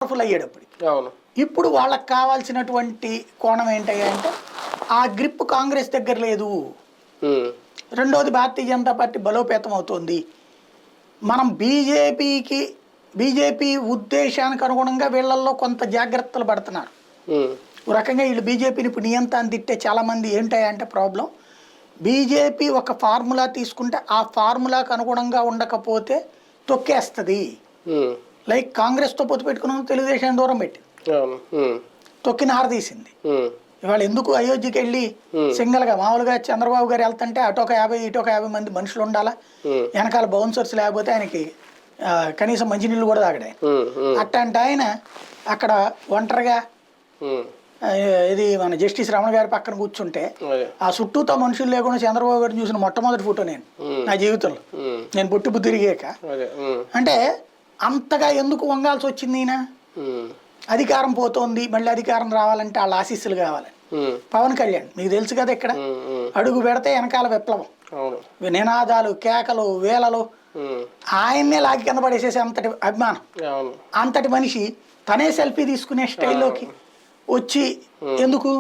Powerful అయ్యేటప్పటికి. అవును. ఇప్పుడు వాళ్ళకి కావాల్సినటువంటి కోణం ఏంటంటే ఆ గ్రిప్ కాంగ్రెస్ దగ్గర లేదు. రెండోది భారతీయ జనతా పార్టీ బలోపేతం అవుతోంది. మనం బీజేపీ ఉద్దేశానికి అనుగుణంగా వీళ్ళల్లో కొంత జాగ్రత్తలు పడుతున్నారు. ఒక రకంగా వీళ్ళు బీజేపీని ఇప్పుడు నియంత్రణ తిట్టే చాలామంది ఏంటంటే ప్రాబ్లం, బీజేపీ ఒక ఫార్ములా తీసుకుంటే ఆ ఫార్ములాకు అనుగుణంగా ఉండకపోతే తొక్కేస్తుంది. లైక్ కాంగ్రెస్తో పొత్తు పెట్టుకున్న తెలుగుదేశం దూరం పెట్టింది, తొక్కిన ఆరదీసింది. ఇవాళ ఎందుకు అయోధ్యకి వెళ్ళి సింగల్గా మామూలుగా చంద్రబాబు గారు వెళ్తుంటే అటొక 50 ఇటొక 50 మంది మనుషులు ఉండాలా, వెనకాల బౌన్సర్స్ లేకపోతే ఆయనకి కనీసం మంచినీళ్ళు కూడా తాగడే. అట్లాంటి ఆయన అక్కడ ఒంటరిగా ఇది మన జస్టిస్ రమణ గారి పక్కన కూర్చుంటే ఆ చుట్టూతో మనుషులు లేకుండా చంద్రబాబు గారిని చూసిన మొట్టమొదటి ఫోటో నేను నా జీవితంలో, నేను పుట్టి తిరిగాక. అంటే అంతగా ఎందుకు వంగాల్సి వచ్చింది ఈయన? అధికారం పోతోంది, మళ్ళీ అధికారం రావాలంటే వాళ్ళ ఆశీస్సులు కావాలని. పవన్ కళ్యాణ్ మీకు తెలుసు కదా, ఇక్కడ అడుగు పెడితే వెనకాల విప్లవం, నినాదాలు, కేకలు, వేలలు, ఆయన్నే లాగి కింద పడేసేసి అంతటి అభిమానం. అంతటి మనిషి తనే సెల్ఫీ తీసుకునే స్టైల్లోకి వచ్చి ఎందుకు